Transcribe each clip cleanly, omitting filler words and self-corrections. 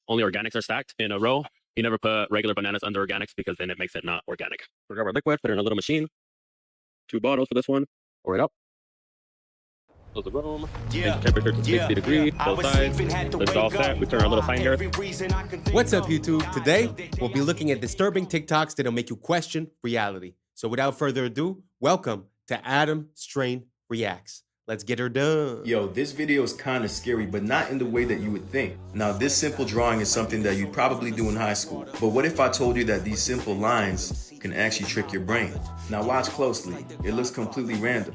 only organics are stacked in a row. You never put regular bananas under organics because then it makes it not organic. We grab our liquid, put it in a little machine. 2 bottles for this one. Pour it up. Close the room. Change the temperature to 60 degrees. Both sides. It's all set. We turn our little sign here. What's up, YouTube? Today, we'll be looking at disturbing TikToks that'll make you question reality. So without further ado, welcome to Adam Strain Reacts. Let's get her done. Yo, this video is kind of scary, but not in the way that you would think. Now, this simple drawing is something that you'd probably do in high school. But what if I told you that these simple lines can actually trick your brain? Now watch closely. It looks completely random.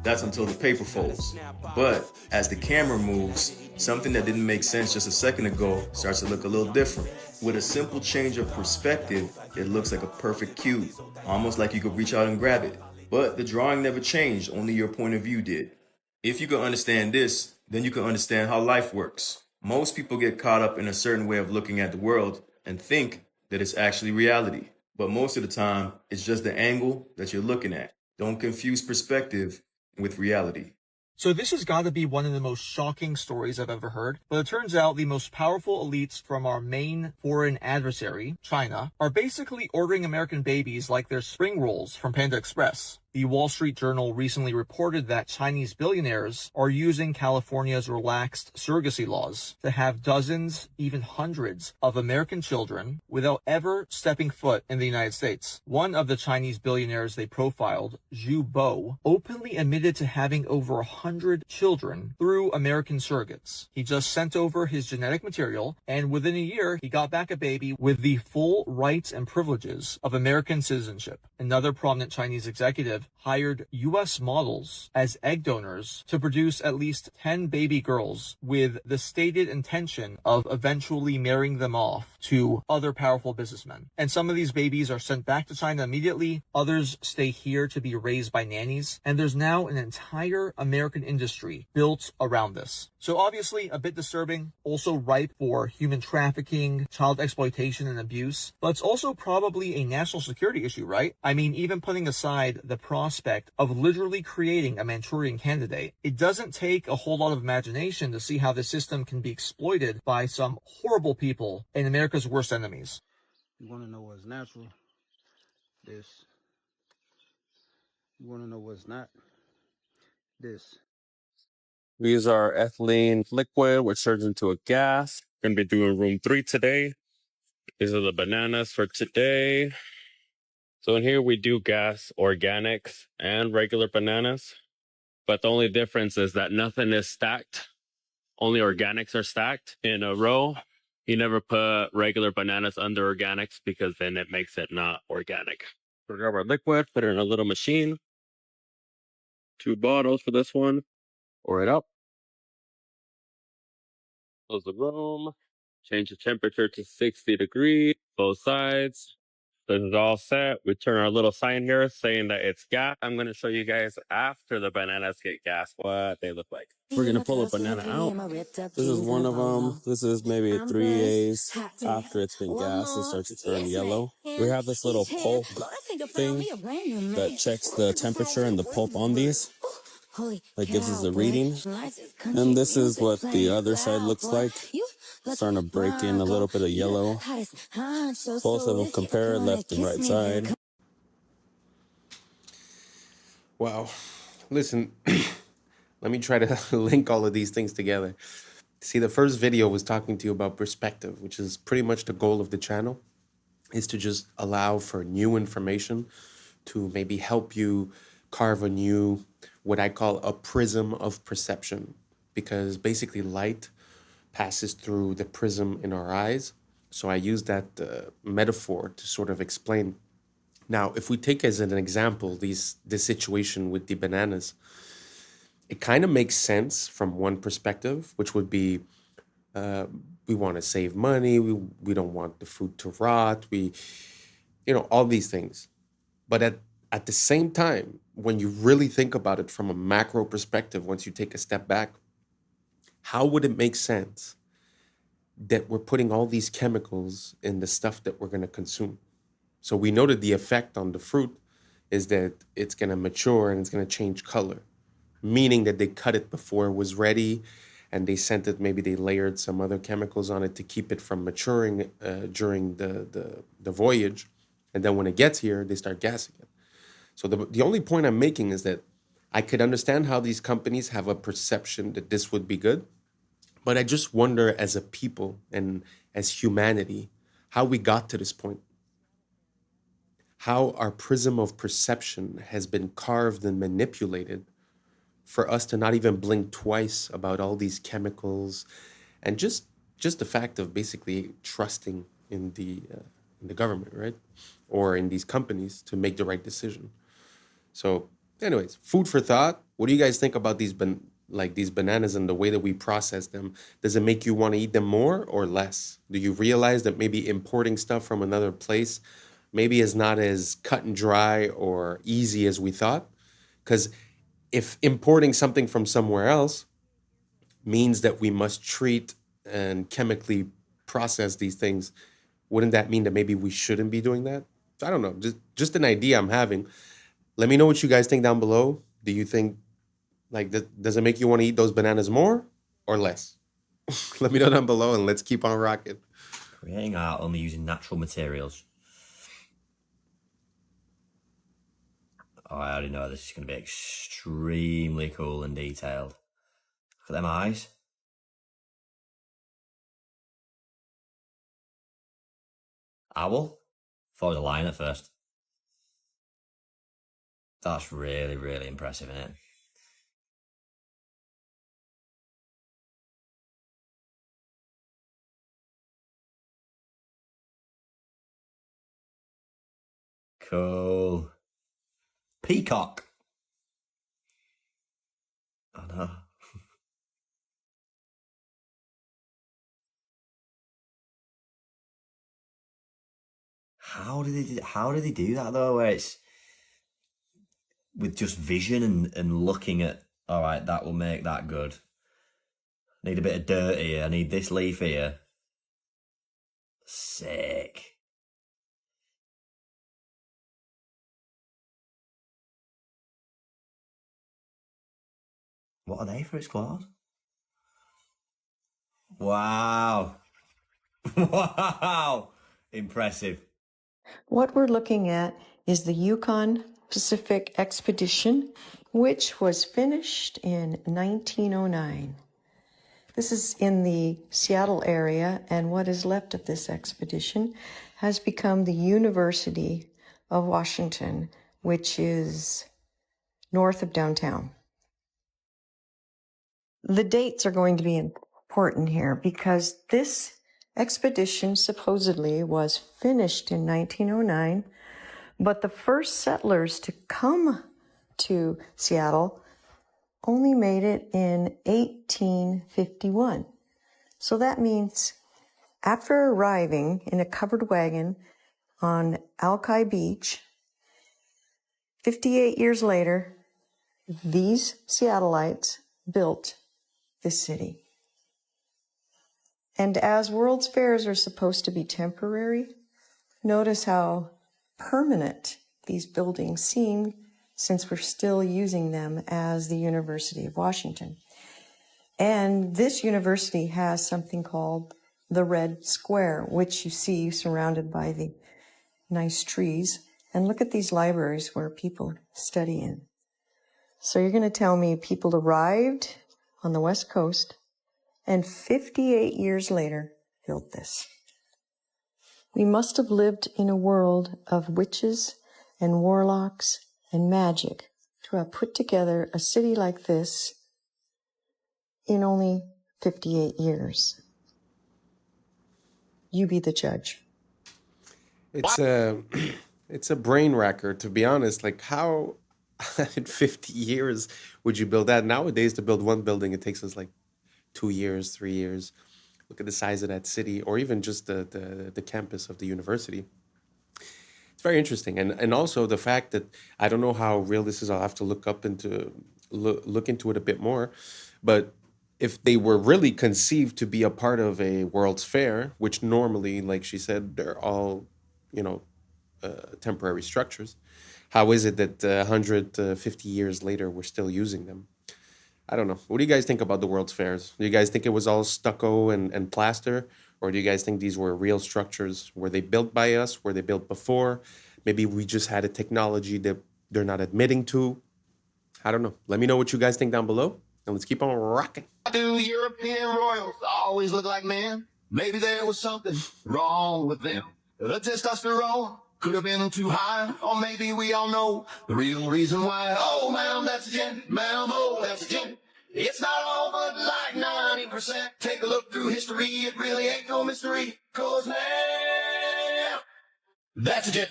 That's until the paper folds. But as the camera moves, something that didn't make sense just a second ago starts to look a little different. With a simple change of perspective, it looks like a perfect cube, almost like you could reach out and grab it. But the drawing never changed, only your point of view did. If you can understand this, then you can understand how life works. Most people get caught up in a certain way of looking at the world and think that it's actually reality. But most of the time, it's just the angle that you're looking at. Don't confuse perspective with reality. So this has got to be one of the most shocking stories I've ever heard, but it turns out the most powerful elites from our main foreign adversary, China, are basically ordering American babies like they're spring rolls from Panda Express. The Wall Street Journal recently reported that Chinese billionaires are using California's relaxed surrogacy laws to have dozens, even hundreds, of American children without ever stepping foot in the United States. One of the Chinese billionaires they profiled, Zhu Bo, openly admitted to having over 100 children through American surrogates. He just sent over his genetic material, and within a year, he got back a baby with the full rights and privileges of American citizenship. Another prominent Chinese executive hired U.S. models as egg donors to produce at least 10 baby girls with the stated intention of eventually marrying them off to other powerful businessmen. And some of these babies are sent back to China immediately. Others stay here to be raised by nannies. And there's now an entire American industry built around this. So obviously a bit disturbing, also ripe for human trafficking, child exploitation, and abuse. But it's also probably a national security issue, right? I mean, even putting aside the prospect of literally creating a Manchurian candidate, it doesn't take a whole lot of imagination to see how the system can be exploited by some horrible people and America's worst enemies. You want to know what's natural? This. You want to know what's not? This. These are ethylene liquid, which turns into a gas. Going to be doing room 3 today. These are the bananas for today. So in here we do gas, organics, and regular bananas. But the only difference is that nothing is stacked. Only organics are stacked in a row. You never put regular bananas under organics because then it makes it not organic. We grab our liquid, put it in a little machine. 2 bottles for this one. Pour it up. Close the room. Change the temperature to 60 degrees. Both sides. This is all set. We turn our little sign here saying that it's gas. I'm going to show you guys after the bananas get gas what they look like. We're going to pull a banana out. This is one of them. This is maybe 3 days after it's been gassed. It starts to turn yellow. We have this little pulp thing that checks the temperature and the pulp on these. That gives us a reading. And this is what the other side looks like. Starting to break in a little bit of yellow. Both of them compare left and right side. Wow. Listen, let me try to link all of these things together. See, the first video was talking to you about perspective, which is pretty much the goal of the channel, is to just allow for new information to maybe help you carve a new, what I call a prism of perception, because basically light passes through the prism in our eyes. So I use that metaphor to sort of explain. Now, if we take as an example this situation with the bananas, it kind of makes sense from one perspective, which would be we want to save money, we don't want the food to rot, all these things. But at the same time, when you really think about it from a macro perspective, once you take a step back, how would it make sense that we're putting all these chemicals in the stuff that we're going to consume? So we know that the effect on the fruit is that it's going to mature and it's going to change color, meaning that they cut it before it was ready and they sent it, maybe they layered some other chemicals on it to keep it from maturing during the voyage. And then when it gets here, they start gassing it. So the only point I'm making is that I could understand how these companies have a perception that this would be good, but I just wonder as a people and as humanity, how we got to this point. How our prism of perception has been carved and manipulated for us to not even blink twice about all these chemicals, and just the fact of basically trusting in the government, right? Or in these companies to make the right decision. So, anyways, food for thought. What do you guys think about these bananas and the way that we process them? Does it make you want to eat them more or less? Do you realize that maybe importing stuff from another place maybe is not as cut and dry or easy as we thought? Because if importing something from somewhere else means that we must treat and chemically process these things, wouldn't that mean that maybe we shouldn't be doing that? I don't know. Just an idea I'm having. Let me know what you guys think down below. Do you think does it make you want to eat those bananas more or less? Let me know down below and let's keep on rocking. Creating art only using natural materials. Oh, I already know this is going to be extremely cool and detailed. Look at them eyes. Owl? Thought it was a lion at first. That's really, really impressive, isn't it? Cool. Peacock. I know. How did they do that though, where it's with just vision and looking at, all right, that will make that good. Need a bit of dirt here. I need this leaf here. Sick. What are they for its claws? Wow. Wow. Impressive. What we're looking at is the Yukon Pacific Expedition, which was finished in 1909. This is in the Seattle area, and what is left of this expedition has become the University of Washington, which is north of downtown. The dates are going to be important here because this expedition supposedly was finished in 1909, but the first settlers to come to Seattle only made it in 1851. So that means after arriving in a covered wagon on Alki Beach, 58 years later, these Seattleites built this city. And as World's Fairs are supposed to be temporary, notice how permanent these buildings seem since we're still using them as the University of Washington. And this university has something called the Red Square, which you see surrounded by the nice trees. And look at these libraries where people study in. So you're going to tell me people arrived on the West Coast and 58 years later built this. We must have lived in a world of witches and warlocks and magic to have put together a city like this in only 58 years. You be the judge. It's a it's a brain wrecker, to be honest. Like, how in 50 years would you build that? Nowadays, to build one building, it takes us like 2 years, 3 years. Look at the size of that city, or even just the campus of the university. It's very interesting, and also the fact that I don't know how real this is. I'll have to look into it a bit more. But if they were really conceived to be a part of a World's Fair, which normally, like she said, they're all, you know, temporary structures. How is it that 150 years later we're still using them? I don't know. What do you guys think about the World's Fairs? Do you guys think it was all stucco and plaster? Or do you guys think these were real structures? Were they built by us? Were they built before? Maybe we just had a technology that they're not admitting to. I don't know. Let me know what you guys think down below. And let's keep on rocking. Do European royals always look like men? Maybe there was something wrong with them. The testosterone could have been too high, or maybe we all know the real reason why. Oh, ma'am, that's a gent. Ma'am, oh, that's a gent. It's not all but like 90%. Take a look through history, it really ain't no mystery. 'Cause ma'am, that's a gent.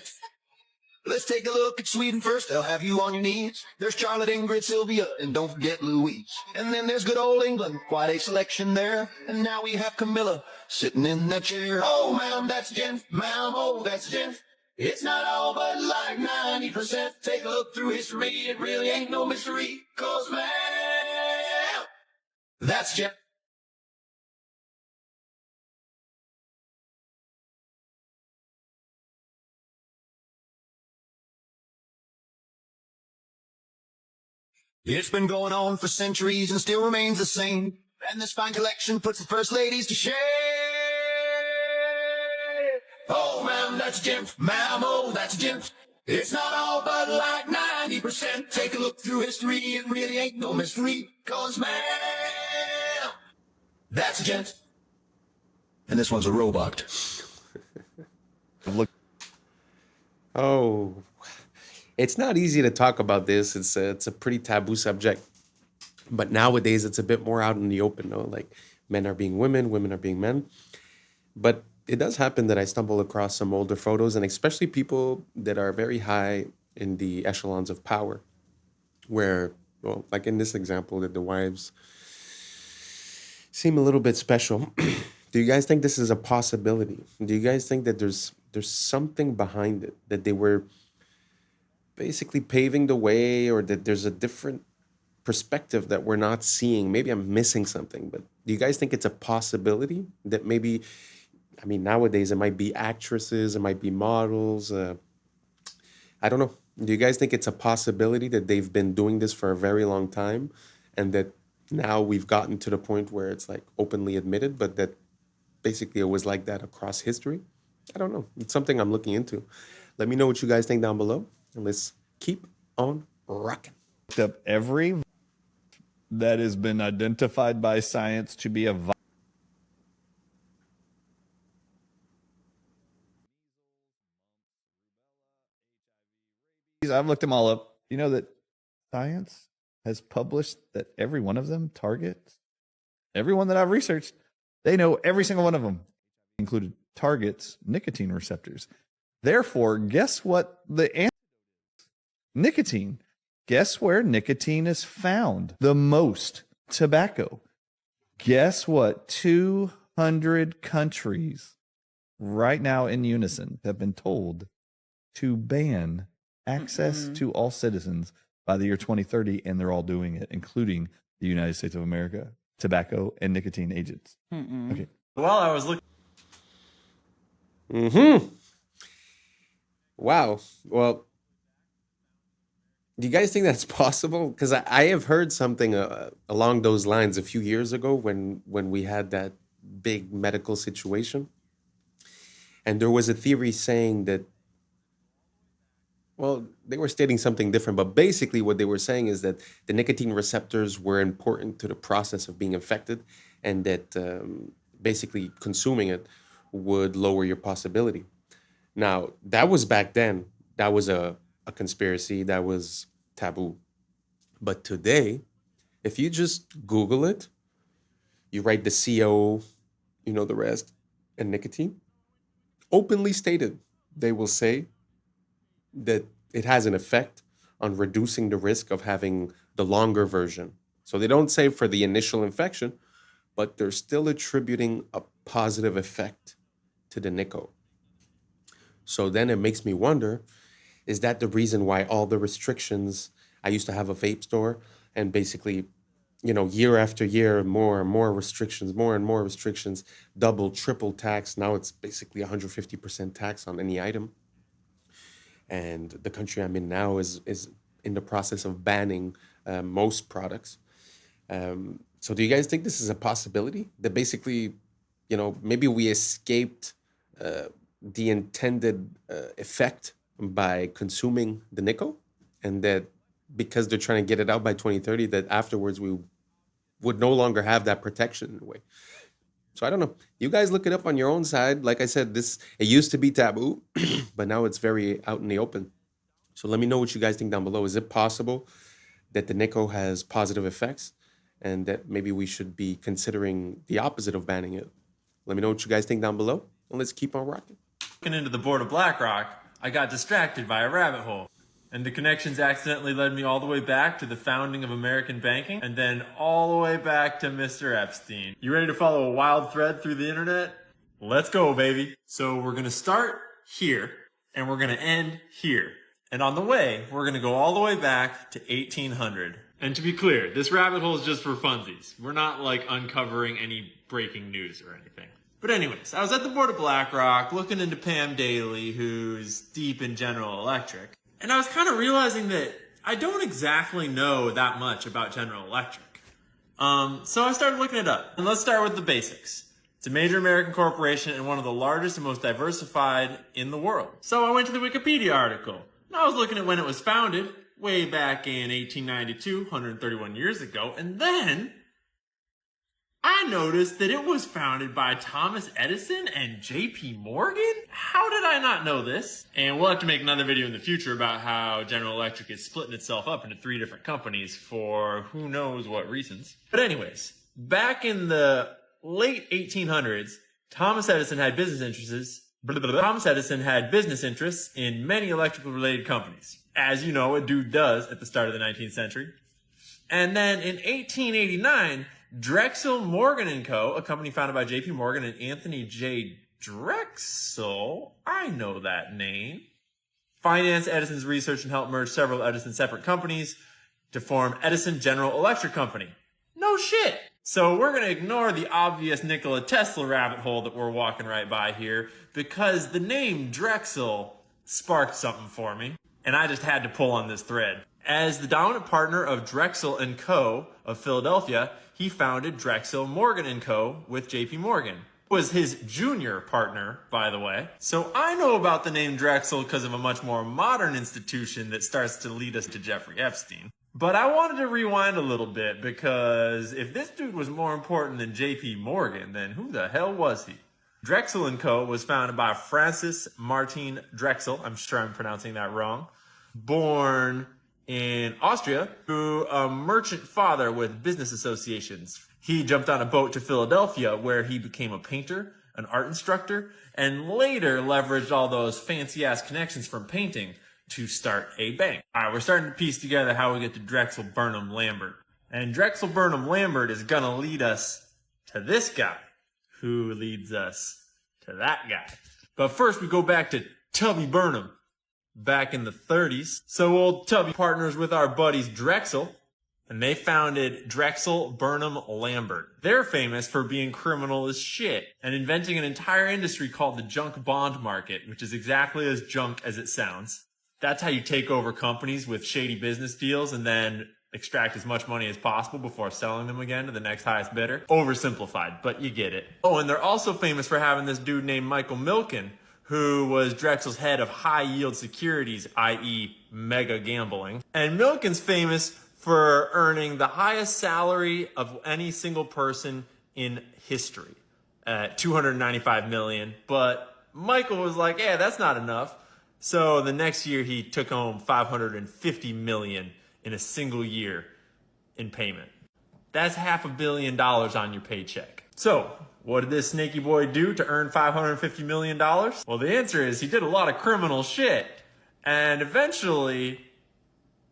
Let's take a look at Sweden first, they'll have you on your knees. There's Charlotte, Ingrid, Sylvia, and don't forget Louise. And then there's good old England, quite a selection there. And now we have Camilla, sitting in that chair. Oh, ma'am, that's a gent. Ma'am, oh, that's a gent. It's not all but like 90%. Take a look through history, it really ain't no mystery. 'Cause ma'am, that's a gent. It's been going on for centuries and still remains the same. And this fine collection puts the first ladies to shame. Oh, ma'am, that's a gent. Ma'am, oh, that's a gent. It's not all but like 90%. Take a look through history, it really ain't no mystery. 'Cause ma'am, that's a gent. And this one's a robot. Oh, it's not easy to talk about this. It's a pretty taboo subject. But nowadays, it's a bit more out in the open, no? Like, men are being women, women are being men. But it does happen that I stumble across some older photos, and especially people that are very high in the echelons of power, where, well, like in this example, that the wives seem a little bit special. Do you guys think this is a possibility? Do you guys think that there's something behind it, that they were basically paving the way, or that there's a different perspective that we're not seeing? Maybe I'm missing something, but do you guys think it's a possibility that maybe, I mean, nowadays it might be actresses, it might be models. I don't know. Do you guys think it's a possibility that they've been doing this for a very long time, and that now we've gotten to the point where it's like openly admitted, but that basically it was like that across history? I don't know. It's something I'm looking into. Let me know what you guys think down below, and let's keep on rocking. Up every that has been identified by science to be a virus. I've looked them all up. You know that science has published that every one of them targets, every one that I've researched, they know every single one of them included targets nicotine receptors. Therefore, guess what the answer is? Nicotine. Guess where nicotine is found the most? Tobacco. Guess what? 200 countries right now in unison have been told to ban access to all citizens by the year 2030, and they're all doing it, including the United States of America, tobacco and nicotine agents. Okay. While I was looking. Wow. Well, do you guys think that's possible? Because I have heard something along those lines a few years ago when we had that big medical situation. And there was a theory saying that, well, they were stating something different, but basically what they were saying is that the nicotine receptors were important to the process of being infected, and that basically consuming it would lower your possibility. Now, that was back then. That was a conspiracy. That was taboo. But today, if you just Google it, you write the CO, you know the rest, and nicotine, openly stated, they will say that it has an effect on reducing the risk of having the longer version. So they don't say for the initial infection, but they're still attributing a positive effect to the Nico. So then it makes me wonder, is that the reason why all the restrictions? I used to have a vape store, and basically, you know, year after year, more and more restrictions, more and more restrictions, double, triple tax. Now it's basically 150% tax on any item. And the country I'm in now is in the process of banning most products. So do you guys think this is a possibility? That basically, maybe we escaped the intended effect by consuming the nickel, and that because they're trying to get it out by 2030, that afterwards we would no longer have that protection in a way. So I don't know. You guys look it up on your own side. Like I said, it used to be taboo, but now it's very out in the open. So let me know what you guys think down below. Is it possible that the nickel has positive effects and that maybe we should be considering the opposite of banning it? Let me know what you guys think down below, and let's keep on rocking. Looking into the board of BlackRock, I got distracted by a rabbit hole. And the connections accidentally led me all the way back to the founding of American banking, and then all the way back to Mr. Epstein. You ready to follow a wild thread through the internet? Let's go, baby. So we're gonna start here, and we're gonna end here. And on the way, we're gonna go all the way back to 1800. And to be clear, this rabbit hole is just for funsies. We're not like uncovering any breaking news or anything. But anyways, I was at the board of BlackRock looking into Pam Daly, who's deep in General Electric. And I was kind of realizing that I don't exactly know that much about General Electric. So I started looking it up. And let's start with the basics. It's a major American corporation and one of the largest and most diversified in the world. So I went to the Wikipedia article. And I was looking at when it was founded, way back in 1892, 131 years ago. And then I noticed that it was founded by Thomas Edison and JP Morgan? How did I not know this? And we'll have to make another video in the future about how General Electric is splitting itself up into 3 different companies for who knows what reasons. But anyways, back in the late 1800s, Thomas Edison had business interests in many electrical related companies. As you know, a dude does at the start of the 19th century. And then in 1889, Drexel Morgan & Co., a company founded by J.P. Morgan and Anthony J. Drexel, I know that name, financed Edison's research and helped merge several Edison separate companies to form Edison General Electric Company. No shit! So we're going to ignore the obvious Nikola Tesla rabbit hole that we're walking right by here, because the name Drexel sparked something for me, and I just had to pull on this thread. As the dominant partner of Drexel & Co. of Philadelphia, he founded Drexel Morgan & Co. with JP Morgan. Was his junior partner, by the way. So I know about the name Drexel because of a much more modern institution that starts to lead us to Jeffrey Epstein. But I wanted to rewind a little bit, because if this dude was more important than JP Morgan, then who the hell was he? Drexel & Co. was founded by Francis Martin Drexel, I'm sure I'm pronouncing that wrong, born in Austria, to a merchant father with business associations. He jumped on a boat to Philadelphia, where he became a painter, an art instructor, and later leveraged all those fancy-ass connections from painting to start a bank. All right, we're starting to piece together how we get to Drexel Burnham Lambert. And Drexel Burnham Lambert is gonna lead us to this guy, who leads us to that guy. But first, we go back to Tubby Burnham, back in the 30s. So old Tubby partners with our buddies Drexel, and they founded Drexel Burnham Lambert. They're famous for being criminal as shit and inventing an entire industry called the junk bond market, which is exactly as junk as it sounds. That's how you take over companies with shady business deals and then extract as much money as possible before selling them again to the next highest bidder. Oversimplified, but you get it. Oh, and they're also famous for having this dude named Michael Milken, who was Drexel's head of high-yield securities, i.e. mega gambling. And Milken's famous for earning the highest salary of any single person in history, at $295 million. But Michael was like, yeah, that's not enough. So the next year he took home $550 million in a single year in payment. That's $500 million on your paycheck. So what did this snaky boy do to earn $550 million? Well, the answer is he did a lot of criminal shit. And eventually,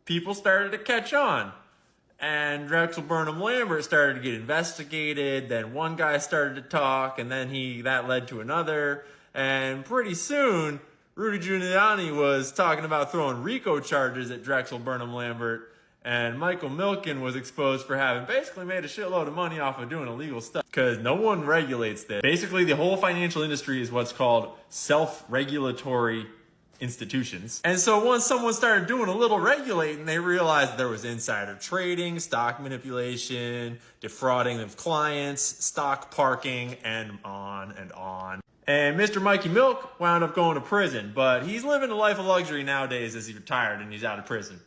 people started to catch on. And Drexel Burnham Lambert started to get investigated. Then one guy started to talk, and then that led to another. And pretty soon, Rudy Giuliani was talking about throwing RICO charges at Drexel Burnham Lambert. And Michael Milken was exposed for having basically made a shitload of money off of doing illegal stuff, because no one regulates this. Basically, the whole financial industry is what's called self-regulatory institutions. And so once someone started doing a little regulating, they realized there was insider trading, stock manipulation, defrauding of clients, stock parking, and on and on. And Mr. Mikey Milk wound up going to prison, but he's living a life of luxury nowadays as he retired and he's out of prison.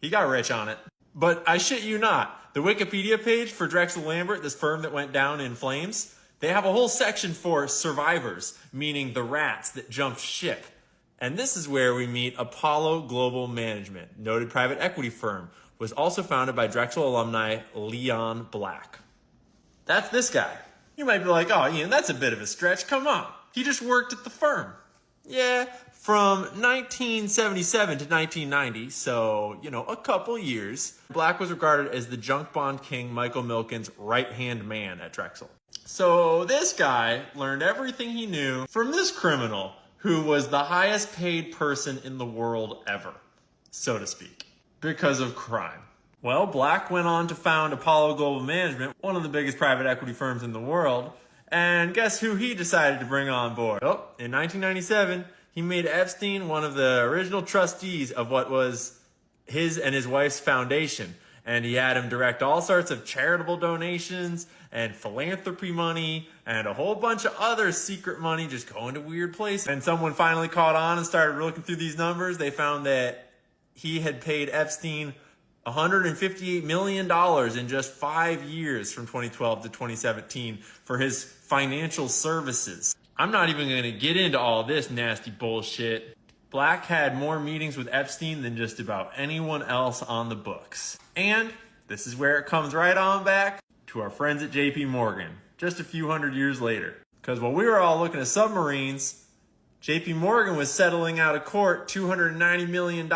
He got rich on it. But I shit you not, the Wikipedia page for Drexel Lambert, this firm that went down in flames, they have a whole section for survivors, meaning the rats that jumped ship. And this is where we meet Apollo Global Management, noted private equity firm, was also founded by Drexel alumni Leon Black. That's this guy. You might be like, oh, Ian, that's a bit of a stretch. Come on. He just worked at the firm. Yeah, from 1977 to 1990, so, a couple years, Black was regarded as the junk bond king Michael Milken's right-hand man at Drexel. So this guy learned everything he knew from this criminal who was the highest paid person in the world ever, so to speak, because of crime. Well, Black went on to found Apollo Global Management, one of the biggest private equity firms in the world, and guess who he decided to bring on board? Well, in 1997, he made Epstein one of the original trustees of what was his and his wife's foundation, and he had him direct all sorts of charitable donations and philanthropy money and a whole bunch of other secret money just going to weird places. And someone finally caught on and started looking through these numbers. They found that he had paid Epstein $158 million in just 5 years from 2012 to 2017 for his financial services. I'm not even going to get into all this nasty bullshit. Black had more meetings with Epstein than just about anyone else on the books. And this is where it comes right on back to our friends at JP Morgan, just a few hundred years later. Because while we were all looking at submarines, JP Morgan was settling out of court $290 million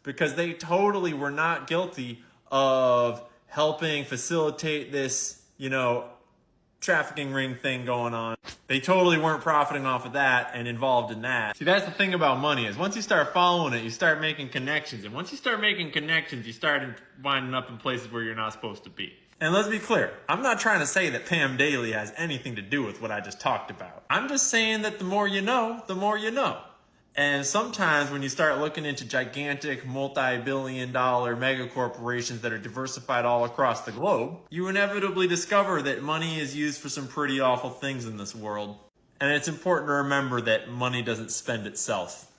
because they totally were not guilty of helping facilitate this, trafficking ring thing going on. They totally weren't profiting off of that and involved in that. See, that's the thing about money is once you start following it, you start making connections. And once you start making connections, you start winding up in places where you're not supposed to be. And let's be clear, I'm not trying to say that Pam Daly has anything to do with what I just talked about. I'm just saying that the more you know, the more you know. And sometimes when you start looking into gigantic multi-billion-dollar mega corporations that are diversified all across the globe, you inevitably discover that money is used for some pretty awful things in this world. And it's important to remember that money doesn't spend itself.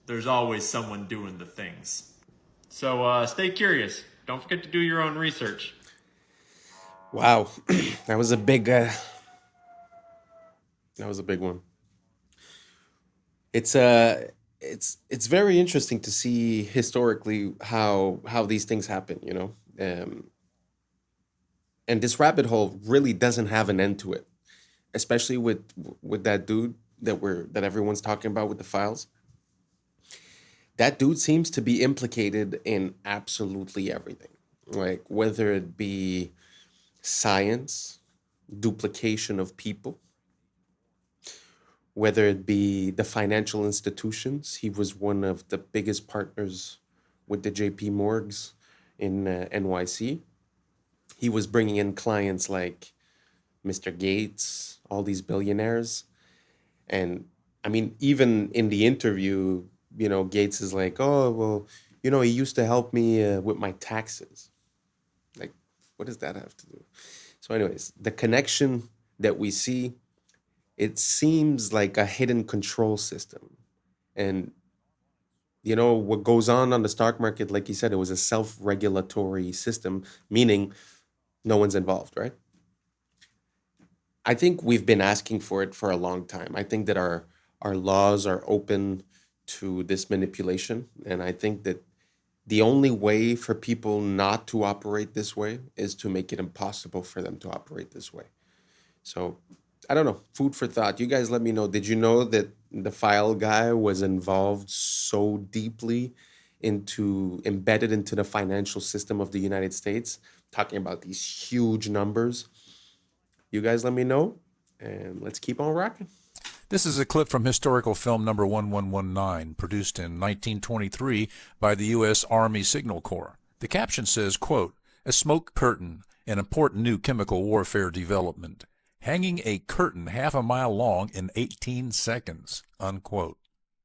There's always someone doing the things. So stay curious. Don't forget to do your own research. Wow, that was a big one. It's very interesting to see historically how these things happen, and this rabbit hole really doesn't have an end to it, especially with that dude that everyone's talking about with the files. That dude seems to be implicated in absolutely everything, like whether it be science, duplication of people, whether it be the financial institutions. He was one of the biggest partners with the JP Morgs in NYC. He was bringing in clients like Mr. Gates, all these billionaires. And I mean, even in the interview, Gates is like, oh, well, he used to help me with my taxes. Like, what does that have to do? So anyways, the connection that we see, it seems like a hidden control system. And, what goes on the stock market, like you said, it was a self-regulatory system, meaning no one's involved, right? I think we've been asking for it for a long time. I think that our laws are open to this manipulation. And I think that the only way for people not to operate this way is to make it impossible for them to operate this way. So I don't know, food for thought. You guys let me know. Did you know that the file guy was involved so deeply embedded into the financial system of the United States, talking about these huge numbers? You guys let me know, and let's keep on rocking. This is a clip from historical film number 1119, produced in 1923 by the U.S. Army Signal Corps. The caption says, quote, "A smoke curtain, an important new chemical warfare development. Hanging a curtain half a mile long in 18 seconds," unquote.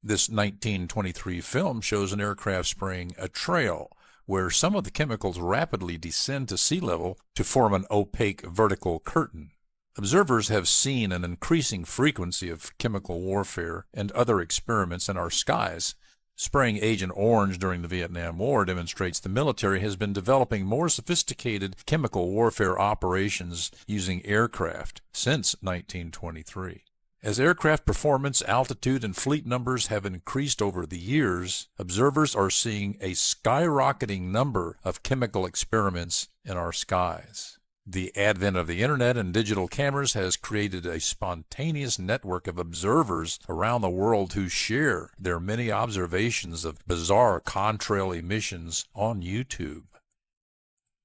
This 1923 film shows an aircraft spraying a trail where some of the chemicals rapidly descend to sea level to form an opaque vertical curtain. Observers have seen an increasing frequency of chemical warfare and other experiments in our skies. Spraying Agent Orange during the Vietnam War demonstrates the military has been developing more sophisticated chemical warfare operations using aircraft since 1923. As aircraft performance, altitude, and fleet numbers have increased over the years, observers are seeing a skyrocketing number of chemical experiments in our skies. The advent of the internet and digital cameras has created a spontaneous network of observers around the world who share their many observations of bizarre contrail emissions on YouTube.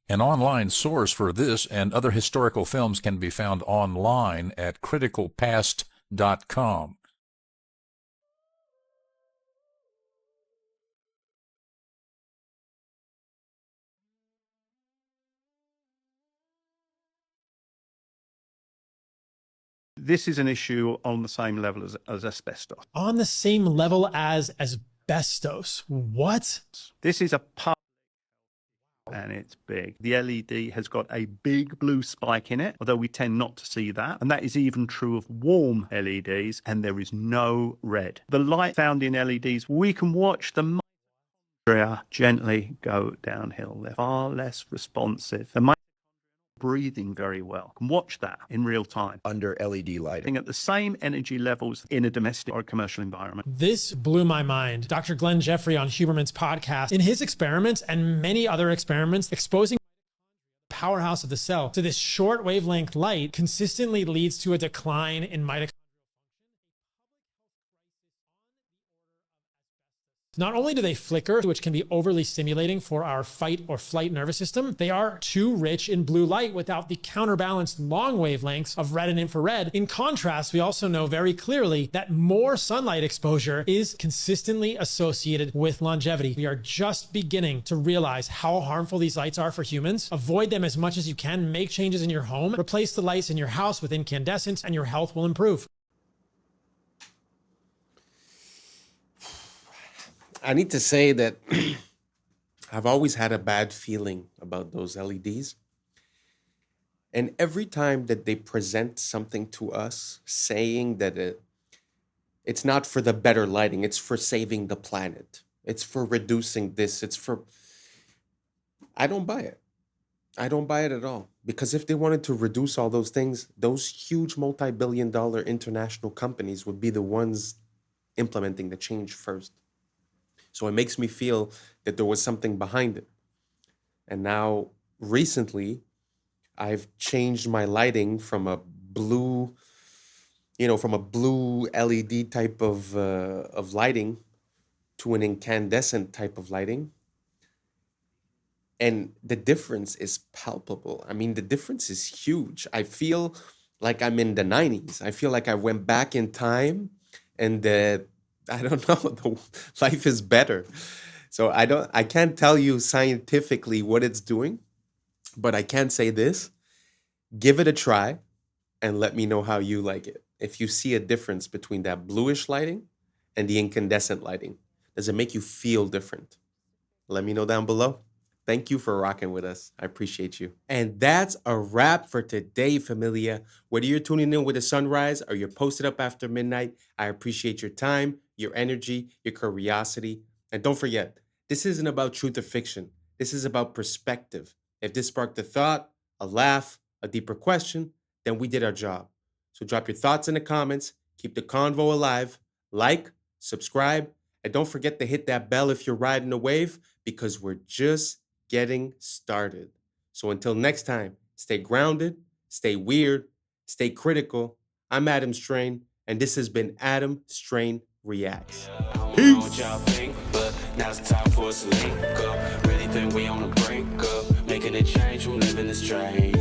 An online source for this and other historical films can be found online at criticalpast.com. This is an issue on the same level as asbestos. On the same level as asbestos? What? This is a public and it's big. The LED has got a big blue spike in it, although we tend not to see that. And that is even true of warm LEDs, and there is no red. The light found in LEDs, we can watch the mitochondria gently go downhill. They're far less responsive. The mitochondria breathing very well. You can watch that in real time under LED lighting at the same energy levels in a domestic or commercial environment. This blew my mind. Dr. Glenn Jeffrey on Huberman's podcast, in his experiments and many other experiments exposing the powerhouse of the cell to this short wavelength light consistently leads to a decline in mitochondria. Not only do they flicker, which can be overly stimulating for our fight or flight nervous system, they are too rich in blue light without the counterbalanced long wavelengths of red and infrared. In contrast, we also know very clearly that more sunlight exposure is consistently associated with longevity. We are just beginning to realize how harmful these lights are for humans. Avoid them as much as you can. Make changes in your home. Replace the lights in your house with incandescents, and your health will improve. I need to say that I've always had a bad feeling about those LEDs. And every time that they present something to us saying that it's not for the better lighting, it's for saving the planet, it's for reducing this, I don't buy it. I don't buy it at all. Because if they wanted to reduce all those things, those huge multi-billion-dollar international companies would be the ones implementing the change first. So it makes me feel that there was something behind it. And now, recently, I've changed my lighting from a blue LED type of lighting to an incandescent type of lighting. And the difference is palpable. I mean, the difference is huge. I feel like I'm in the 90s. I feel like I went back in time and I don't know, life is better. So I can't tell you scientifically what it's doing, but I can say this: give it a try and let me know how you like it. If you see a difference between that bluish lighting and the incandescent lighting, does it make you feel different? Let me know down below. Thank you for rocking with us. I appreciate you. And that's a wrap for today, familia. Whether you're tuning in with the sunrise or you're posted up after midnight, I appreciate your time, your energy, your curiosity. And don't forget, this isn't about truth or fiction. This is about perspective. If this sparked a thought, a laugh, a deeper question, then we did our job. So drop your thoughts in the comments, keep the convo alive, like, subscribe, and don't forget to hit that bell if you're riding a wave, because we're just getting started. So until next time, stay grounded, stay weird, stay critical. I'm Adam Strain, and this has been Adam Strain Reacts. Peace. Now it's time for us to link up. Really think we on the brink up, making a change from living this strange.